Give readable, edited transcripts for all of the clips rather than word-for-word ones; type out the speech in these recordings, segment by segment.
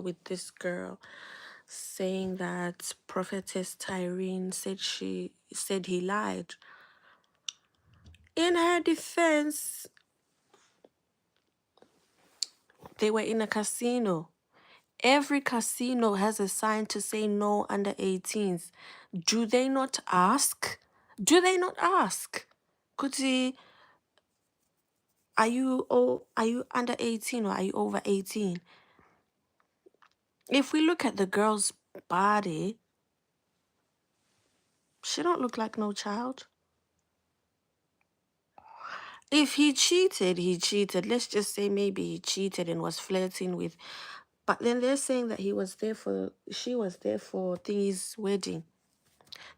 with this girl saying that Prophetess Tyrene said he lied. In her defense, they were in a casino. Every casino has a sign to say no under 18s. Do they not ask? Do they not ask? Kuti, are you under 18 or are you over 18? If we look at the girl's body, she don't look like no child. If he cheated, he cheated. Let's just say maybe he cheated and was flirting with. But then they're saying that she was there for Thingy's wedding.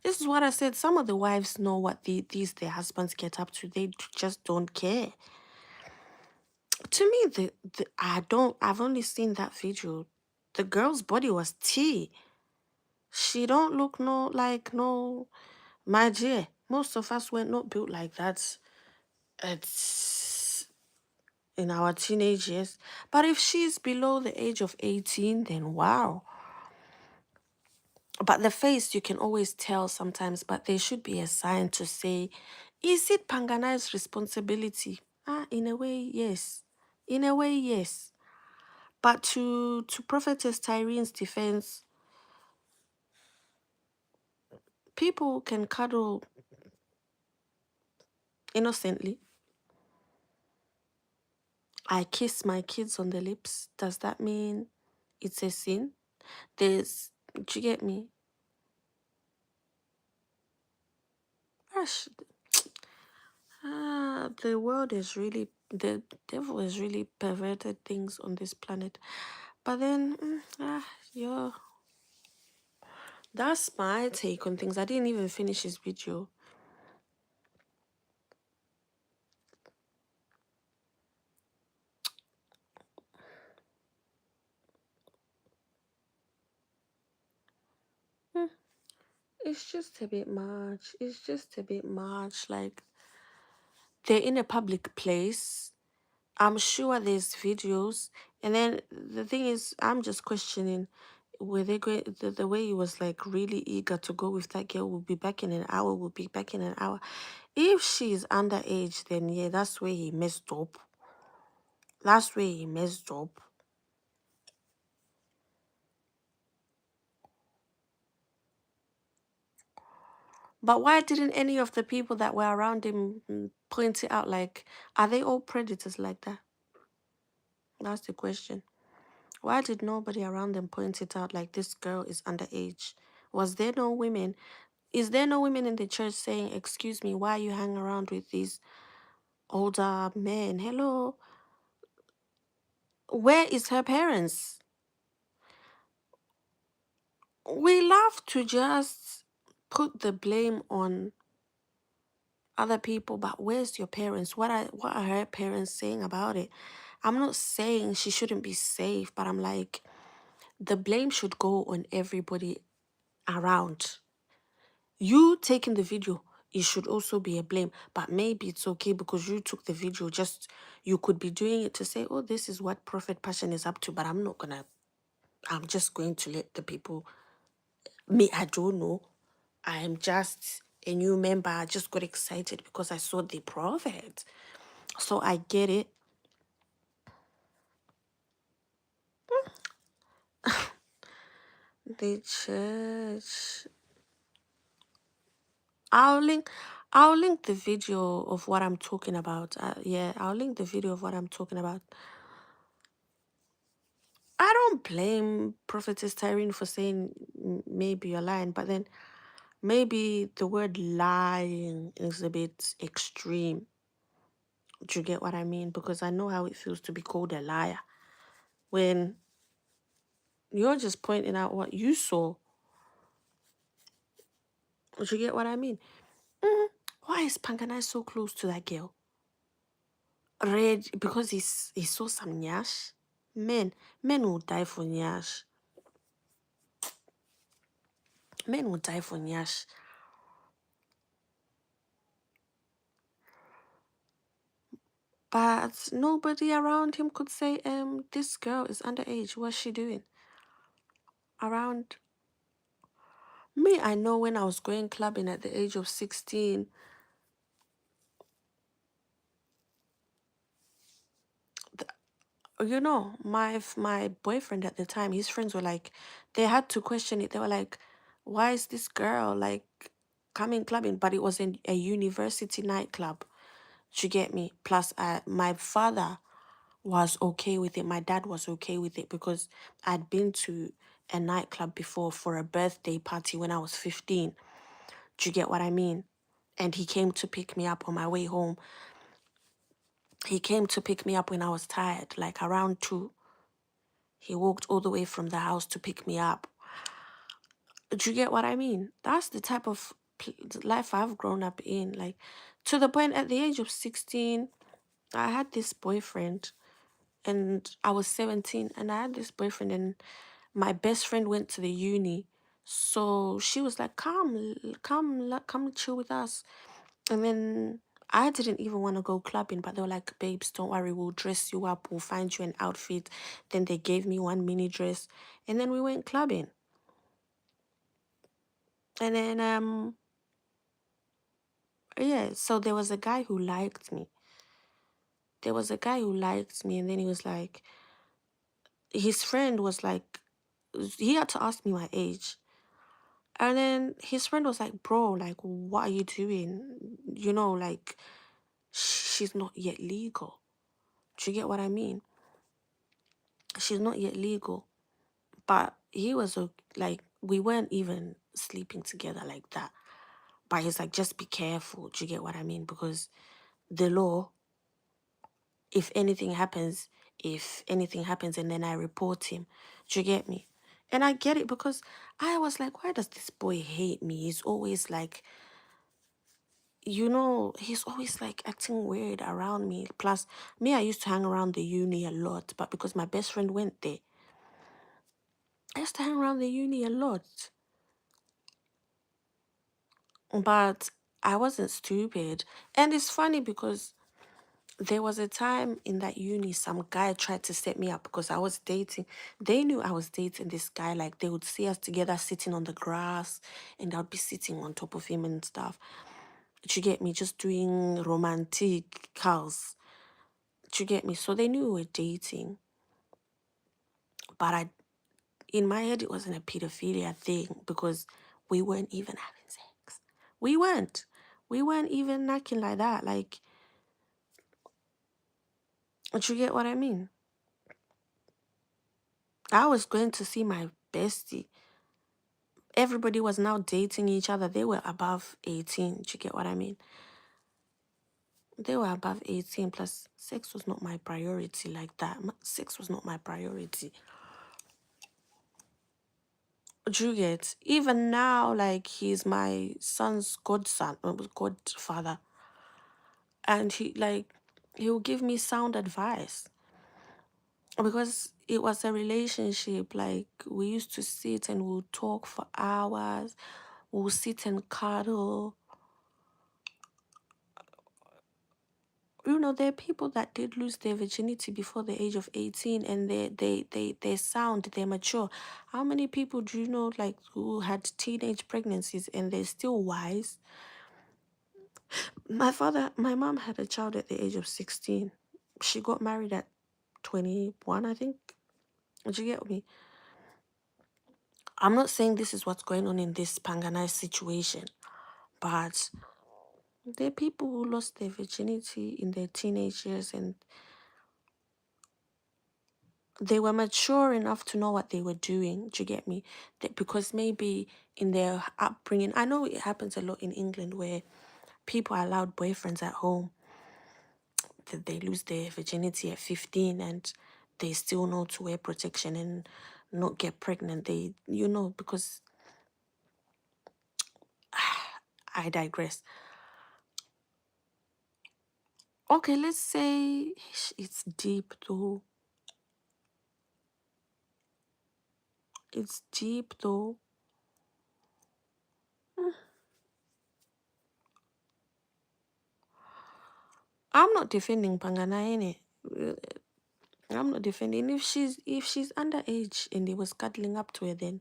This is what I said. Some of the wives know what their husbands get up to. They just don't care. To me, I've only seen that video. The girl's body was tea. She don't look no, my dear. Most of us were not built like that. It's in our teenage years. But if she's below the age of 18, then wow. But the face, you can always tell sometimes, but there should be a sign to say, is it Panganai's responsibility? In a way, yes. In a way, yes. But to Prophetess Tyrene's defense, people can cuddle innocently. I kiss my kids on the lips. Does that mean it's a sin? Do you get me? Gosh, the devil has really perverted things on this planet. But then, yeah, that's my take on things. I didn't even finish his video. Hmm, It's just a bit much. It's just a bit much. Like, they're in a public place. I'm sure there's videos. And then the thing is, I'm just questioning, were they going, the way he was like really eager to go with that girl, will be back in an hour, will be back in an hour. If she's underage, then yeah, that's where he messed up. That's where he messed up. But why didn't any of the people that were around him point it out? Like, are they all predators like that? That's the question. Why did nobody around them point it out like this girl is underage? Was there no women? Is there no women in the church saying, excuse me, why you hang around with these older men? Hello? Where is her parents? We love to just put the blame on other people, but where's your parents? What are her parents saying about it? I'm not saying she shouldn't be safe, but I'm like, the blame should go on everybody around. You taking the video, it should also be a blame, but maybe it's okay because you took the video. Just you could be doing it to say, oh, this is what Prophet Passion is up to, but I'm just going to let the people. Me, I don't know. I am just a new member. I just got excited because I saw the prophet. So I get it. The church. I'll link I'll link the video of what I'm talking about. Yeah, I'll link the video of what I'm talking about. I don't blame Prophetess Tyrene for saying maybe you're lying, but then maybe the word lying is a bit extreme. Do you get what I mean? Because I know how it feels to be called a liar when you're just pointing out what you saw. Do you get what I mean? Why is Panganai so close to that girl? Red, because he saw some nyash. Men will die for nyash. Men will die for nyash. But nobody around him could say, this girl is underage. What's she doing? Around me, I know when I was going clubbing at the age of 16, my boyfriend at the time, his friends were like, they had to question it. They were like, why is this girl like coming clubbing? But it was in a university nightclub. Do you get me? Plus, my father was okay with it. My dad was okay with it because I'd been to a nightclub before for a birthday party when I was 15. Do you get what I mean? And he came to pick me up on my way home. He came to pick me up when I was tired, like around 2. He walked all the way from the house to pick me up. Do you get what I mean? That's the type of life I've grown up in. Like, to the point at the age of 16, I had this boyfriend and I was 17 and I had this boyfriend and my best friend went to the uni. So she was like, come chill with us. And then I didn't even want to go clubbing, but they were like, babes, don't worry, we'll dress you up, we'll find you an outfit. Then they gave me one mini dress and then we went clubbing. And then yeah, so there was a guy who liked me. There was a guy who liked me, and then he was like, his friend was like, he had to ask me my age. And then his friend was like, bro, like, what are you doing? Like, she's not yet legal. Do you get what I mean? She's not yet legal. But he was like, we weren't even sleeping together like that. But he's like, just be careful. Do you get what I mean? Because the law, if anything happens, and then I report him, do you get me? And I get it because I was like, why does this boy hate me? He's always like, he's always like acting weird around me. Plus, me, I used to hang around the uni a lot, but because my best friend went there, I used to hang around the uni a lot. But I wasn't stupid. And it's funny because there was a time in that uni, some guy tried to set me up because I was dating. They knew I was dating this guy. Like, they would see us together sitting on the grass and I'd be sitting on top of him and stuff. Do you get me? Just doing romantic calls. Do you get me? So they knew we were dating. But in my head, it wasn't a pedophilia thing because we weren't even having sex. We weren't. We weren't even knocking like that. Like, do you get what I mean? I was going to see my bestie. Everybody was now dating each other. They were above 18. Do you get what I mean? They were above 18. Plus, sex was not my priority like that. Sex was not my priority. Do you get? Even now, like, he's my son's godson, godfather. And he'll give me sound advice. Because it was a relationship. Like, we used to sit and we'll talk for hours. We'll sit and cuddle. There are people that did lose their virginity before the age of 18 and they're sound, they're mature. How many people do you know, like, who had teenage pregnancies and they're still wise? My mom had a child at the age of 16. She got married at 21, I think. Did you get me? I'm not saying this is what's going on in this Panganai situation, but there are people who lost their virginity in their teenage years and they were mature enough to know what they were doing. Do you get me? Because maybe in their upbringing, I know it happens a lot in England where people are allowed boyfriends at home, that they lose their virginity at 15 and they still know to wear protection and not get pregnant. Because I digress. Okay, let's say it's deep though. It's deep though. I'm not defending Pangana, innit? I'm not defending. If she's underage and he was cuddling up to her, then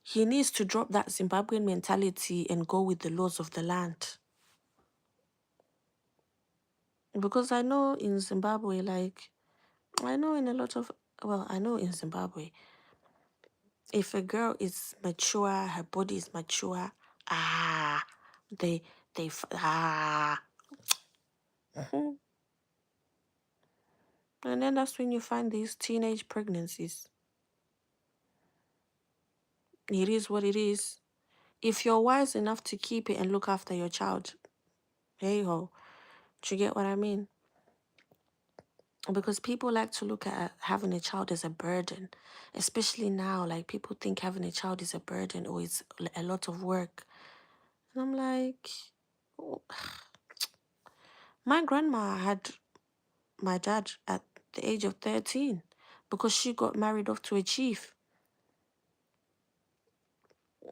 he needs to drop that Zimbabwean mentality and go with the laws of the land. Because I know in Zimbabwe, like, I know in a lot of, well, I know in Zimbabwe, if a girl is mature, her body is mature, ah, they, mhm. And then that's when you find these teenage pregnancies. It is what it is. If you're wise enough to keep it and look after your child, hey ho, do you get what I mean? Because people like to look at having a child as a burden, especially now. Like, people think having a child is a burden or it's a lot of work. And I'm like, oh, my grandma had my dad at the age of 13 because she got married off to a chief.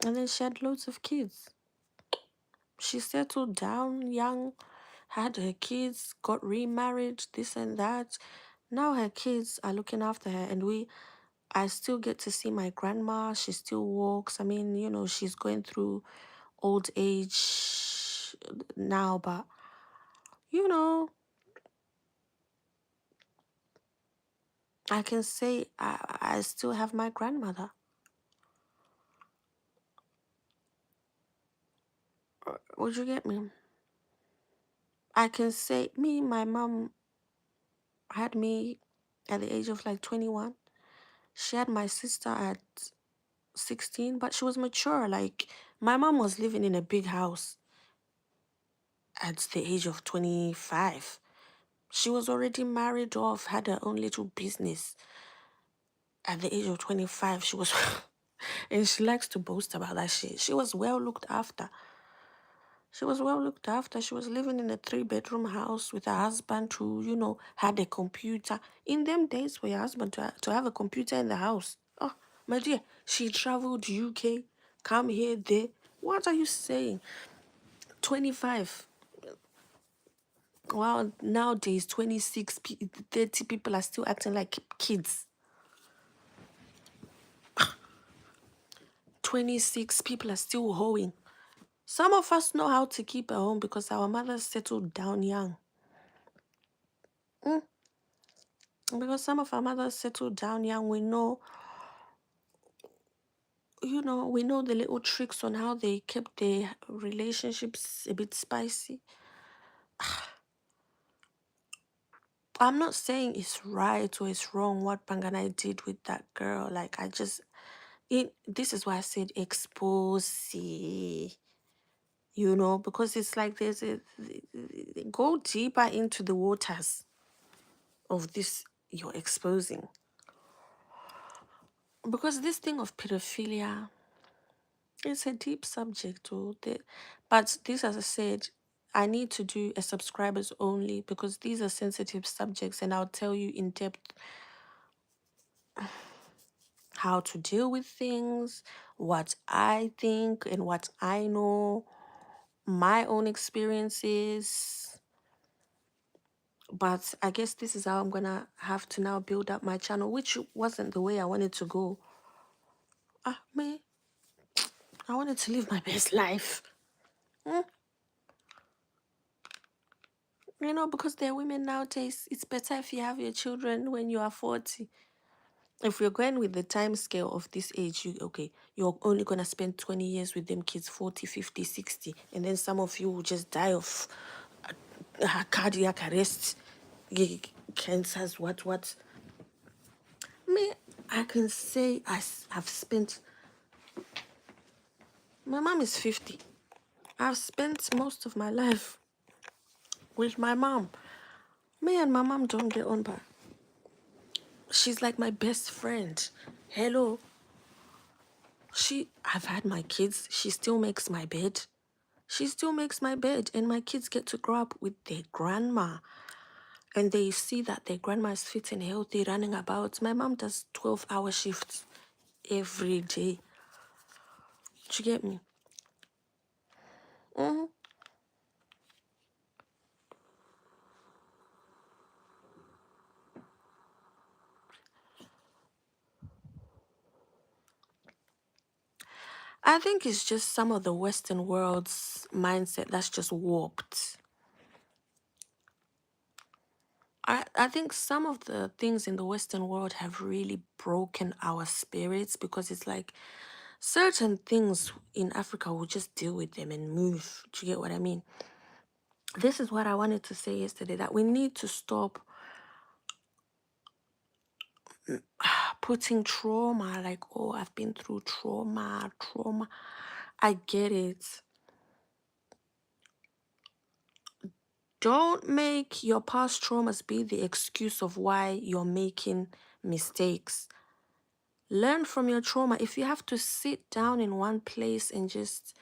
And then she had loads of kids. She settled down young, had her kids, got remarried, this and that. Now her kids are looking after her, and I still get to see my grandma. She still walks. I mean, she's going through old age now, but you know, I can say I still have my grandmother. Would you get me? I can say my mom had me at the age of like 21. She had my sister at 16, but she was mature. Like, my mom was living in a big house at the age of 25. She was already married off, had her own little business at the age of 25. She was, and she likes to boast about that shit. She was well looked after. She was well looked after. She was living in a 3-bedroom house with her husband who, had a computer. In them days for your husband to have a computer in the house. Oh, my dear, she traveled UK, come here, there. What are you saying? 25. Well, nowadays, 26, 30 people are still acting like kids. 26 people are still hoeing. Some of us know how to keep a home because our mothers settled down young. Because some of our mothers settled down young, we know the little tricks on how they kept their relationships a bit spicy. I'm not saying it's right or it's wrong what Panganai did with that girl. Like, this is why I said expose, because it's like go deeper into the waters of this you're exposing. Because this thing of pedophilia, it's a deep subject, but this, as I said, I need to do a subscribers only because these are sensitive subjects, and I'll tell you in depth how to deal with things, what I think and what I know, my own experiences. But I guess this is how I'm gonna have to now build up my channel, which wasn't the way I wanted to go. Me, I wanted to live my best life. Because there are women nowadays, it's better if you have your children when you are 40. If you're going with the time scale of this age, you're only going to spend 20 years with them kids, 40, 50, 60. And then some of you will just die of cardiac arrest, cancers, what. Me, I can say I've spent... My mom is 50. I've spent most of my life with my mom. Me and my mom don't get on, but she's like my best friend. Hello. I've had my kids. She still makes my bed. She still makes my bed. And my kids get to grow up with their grandma. And they see that their grandma is fit and healthy, running about. My mom does 12-hour shifts every day. Do you get me? I think it's just some of the Western world's mindset that's just warped. I think some of the things in the Western world have really broken our spirits because it's like certain things in Africa will just deal with them and move. Do you get what I mean? This is what I wanted to say yesterday, that we need to stop putting trauma like, oh, I've been through trauma. I get it. Don't make your past traumas be the excuse of why you're making mistakes. Learn from your trauma. If you have to sit down in one place and just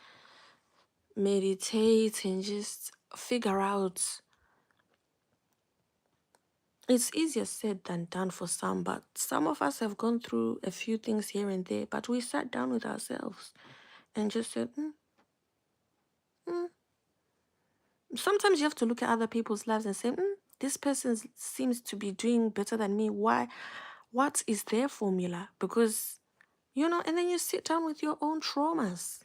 meditate and just figure out, it's easier said than done for some, but some of us have gone through a few things here and there, but we sat down with ourselves and just said, mm. Sometimes you have to look at other people's lives and say, this person seems to be doing better than me. Why? What is their formula? Because, and then you sit down with your own traumas.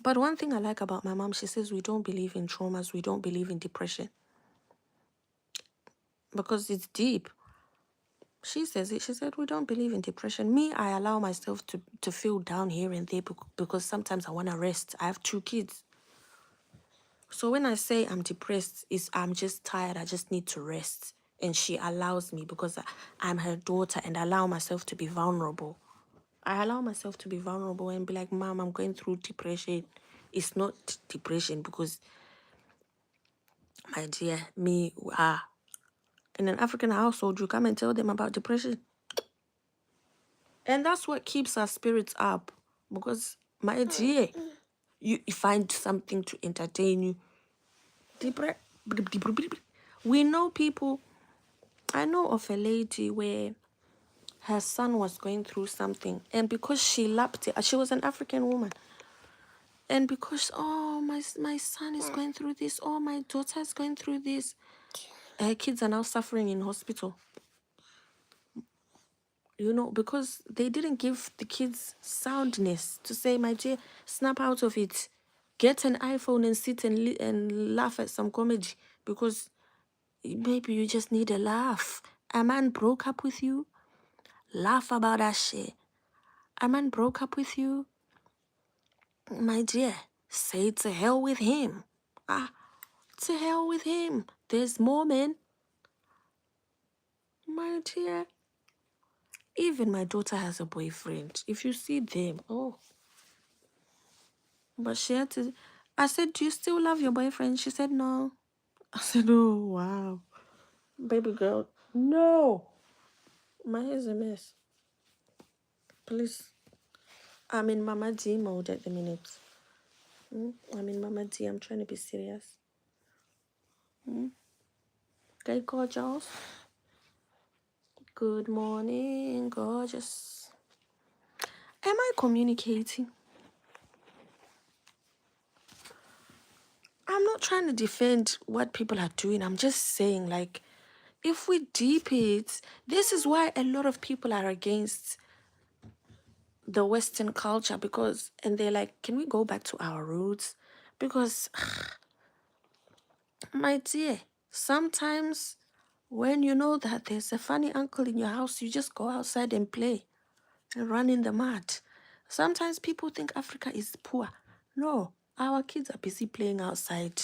But one thing I like about my mom, she says we don't believe in traumas, we don't believe in depression. Because it's deep. She says it. She said, we don't believe in depression. Me, I allow myself to feel down here and there because sometimes I want to rest. I have 2 kids. So when I say I'm depressed, I'm just tired. I just need to rest. And she allows me because I'm her daughter and I allow myself to be vulnerable. I allow myself to be vulnerable and be like, Mom, I'm going through depression. It's not depression because, my dear, in an African household, you come and tell them about depression. And that's what keeps our spirits up. Because, my dear, you find something to entertain you. We know people. I know of a lady where her son was going through something, and because she lapped it, she was an African woman, and because, oh, my son is going through this, oh, my daughter is going through this, her kids are now suffering in hospital. Because they didn't give the kids soundness to say, my dear, snap out of it. Get an iPhone and sit and laugh at some comedy because maybe you just need a laugh. A man broke up with you? Laugh about that shit. A man broke up with you? My dear, say to hell with him. To hell with him. There's more men. My dear. Even my daughter has a boyfriend. If you see them, oh. But she had to. I said, do you still love your boyfriend? She said, no. I said, oh, wow. Baby girl, no. My hair's a mess. Please. I'm in Mama D mode at the minute. I'm in Mama D. I'm trying to be serious. Okay, gorgeous. Good morning, gorgeous. Am I communicating? I'm not trying to defend what people are doing. I'm just saying, like, if we deep it, this is why a lot of people are against the Western culture and they're like, can we go back to our roots? Because, my dear, sometimes when you know that there's a funny uncle in your house, you just go outside and play and run in the mud. Sometimes people think Africa is poor. No, our kids are busy playing outside.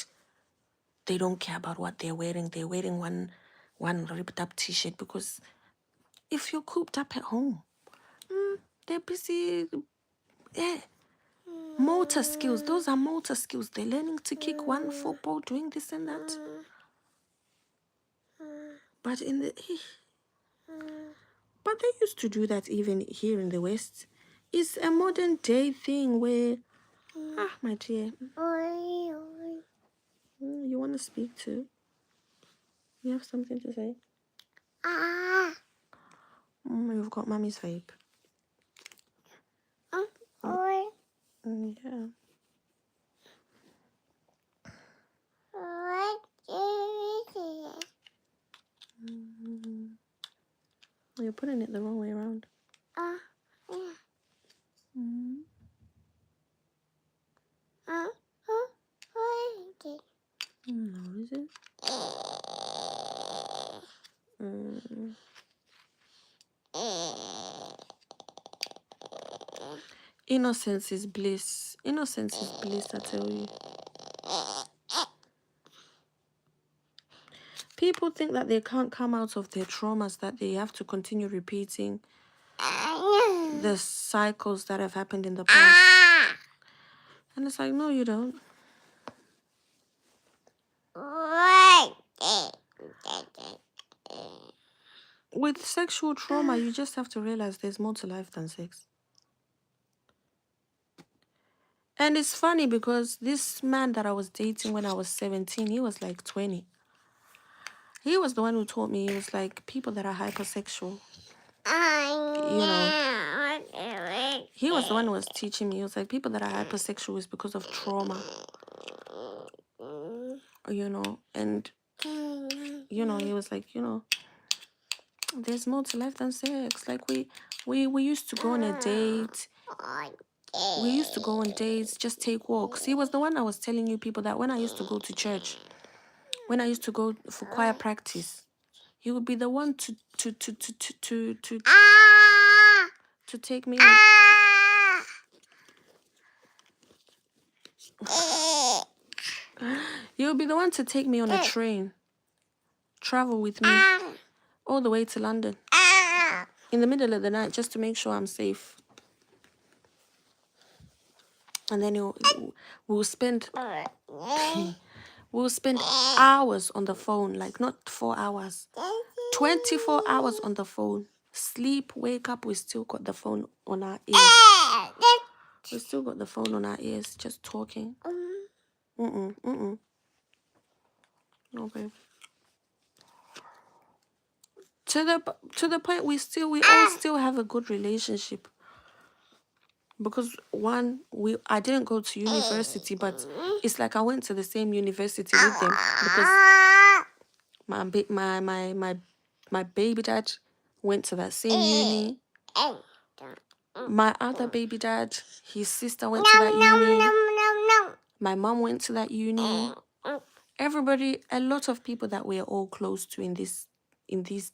They don't care about what they're wearing. They're wearing one ripped up t-shirt because if you're cooped up at home, they're busy. Yeah. Motor skills. Those are motor skills. They're learning to kick one football, doing this and that. But but they used to do that even here in the West. It's a modern day thing where, my dear, you want to speak too? You have something to say? You've got mommy's vape. Yeah. You're putting it the wrong way around. Innocence is bliss. Innocence is bliss, I tell you. People think that they can't come out of their traumas, that they have to continue repeating the cycles that have happened in the past. And it's like, no, you don't. With sexual trauma, you just have to realize there's more to life than sex. And it's funny because this man that I was dating when I was 17, he was like 20. He was the one who taught me. He was like, people that are hypersexual, you know. He was the one who was teaching me. He was like, people that are hypersexual is because of trauma, you know. And, you know, he was like, you know, there's more to life than sex. Like, we used to go on a date. We used to go on dates, just take walks. He was the one I was telling you people that when I used to go to church, when I used to go for choir practice, he would be the one to take me on. He would be the one to take me on a train, travel with me all the way to London in the middle of the night just to make sure I'm safe. And then we'll spend hours on the phone, like not 4 hours, 24 hours on the phone. Sleep, wake up, we still got the phone on our ears. We still got the phone on our ears, just talking. No, babe. To the point we all still have a good relationship. Because one, I didn't go to university, but it's like I went to the same university with them because my baby dad went to that same uni. My other baby dad, his sister went to that uni. My mom went to that uni. Everybody, a lot of people that we're all close to in these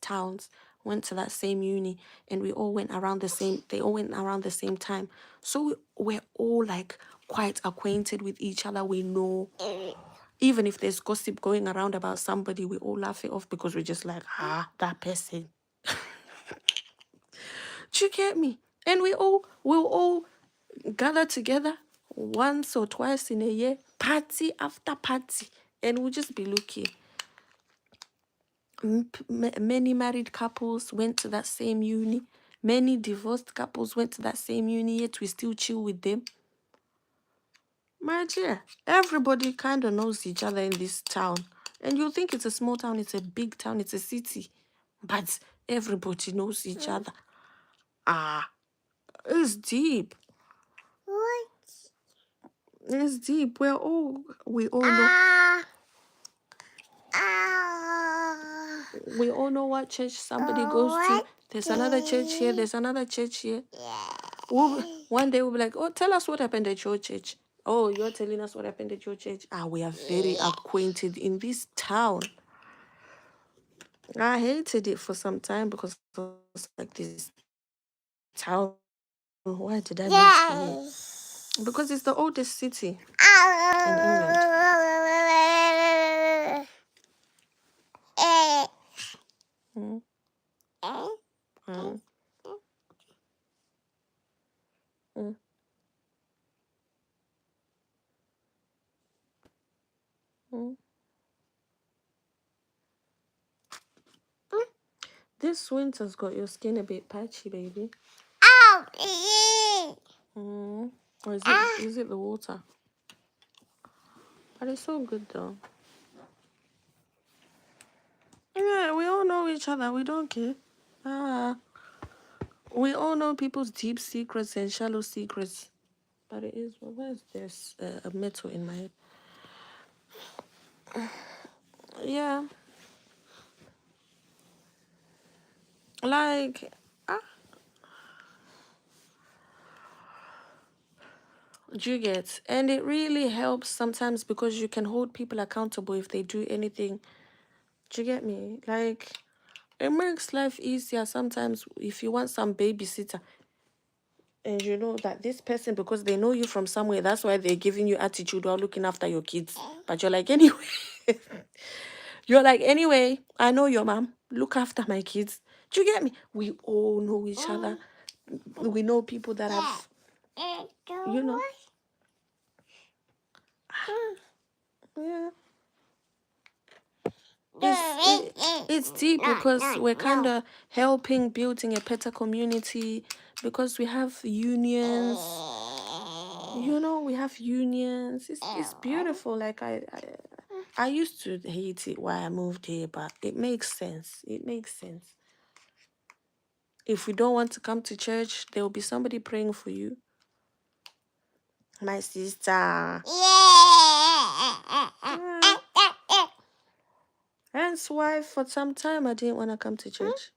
towns went to that same uni, and we all went around the same. They all went around the same time, so we're all like quite acquainted with each other. We know, even if there's gossip going around about somebody, we all laugh it off because we're just like, that person. Do you get me? And we'll all gather together once or twice in a year, party after party, and we'll just be looking. Many married couples went to that same uni. Many divorced couples went to that same uni, yet we still chill with them. My dear, everybody kind of knows each other in this town. And you think it's a small town, it's a big town, it's a city. But everybody knows each other. It's deep. What? It's deep. We all know. We all know what church somebody goes to. There's another church here. There's another church here. One day we'll be like, oh, tell us what happened at your church. Oh, you're telling us what happened at your church. We are very acquainted in this town. I hated it for some time because it was like this town. Why did I move here? Because it's the oldest city in England. This winter's got your skin a bit patchy, baby. Or is it the water? But it's so good though. Yeah, we all know each other. We don't care. We all know people's deep secrets and shallow secrets. But it is, where's this a metal in my head? Yeah. Like, do you get? And it really helps sometimes because you can hold people accountable if they do anything. Do you get me? Like, it makes life easier sometimes if you want some babysitter. and you know that this person, because they know you from somewhere, that's why they're giving you attitude while looking after your kids. But you're like, anyway, you're like, anyway, I know your mom. Look after my kids. Do you get me? We all know each other. We know people that have, you know. Yeah. It's deep because we're kind of helping building a better community because we have unions. You know, we have unions. It's beautiful. Like I used to hate it while I moved here, but it makes sense. It makes sense. If we don't want to come to church, there will be somebody praying for you. My sister. Hence why for some time I didn't want to come to church.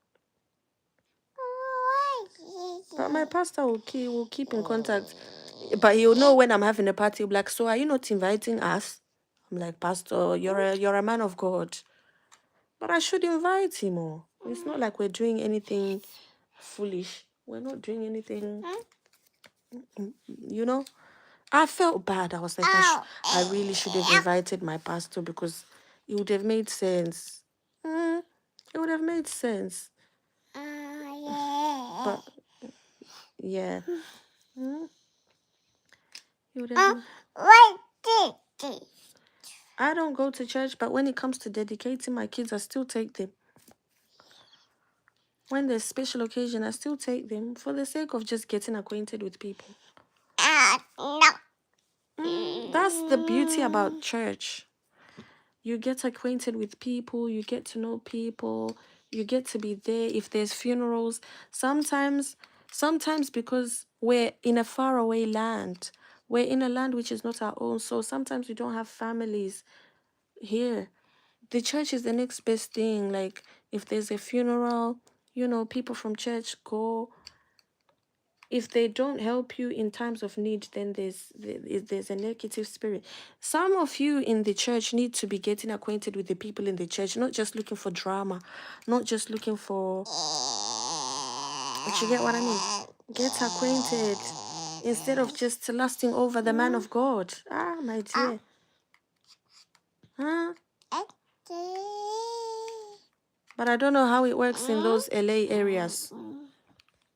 But my pastor will keep in contact. But he'll know when I'm having a party. He'll be like, so are you not inviting us? I'm like, Pastor, you're a man of God. But I should invite him more. It's not like we're doing anything foolish. We're not doing anything, you know. I felt bad. I was like, I really should have invited my pastor because it would have made sense. It would have made sense. But yeah. It would have I don't go to church, but when it comes to dedicating my kids, I still take them. When there's special occasion, I still take them for the sake of just getting acquainted with people. That's the beauty about church. You get acquainted with people, you get to know people, you get to be there. If there's funerals, sometimes because we're in a faraway land, we're in a land which is not our own, so sometimes we don't have families here. The church is the next best thing. Like if there's a funeral, you know, people from church go. If they don't help you in times of need, then there's a negative spirit. Some of you in the church need to be getting acquainted with the people in the church, not just looking for drama, not just looking for. But you get what I mean? Get acquainted instead of just lusting over the man of God. Ah, my dear. Huh? But I don't know how it works in those LA areas.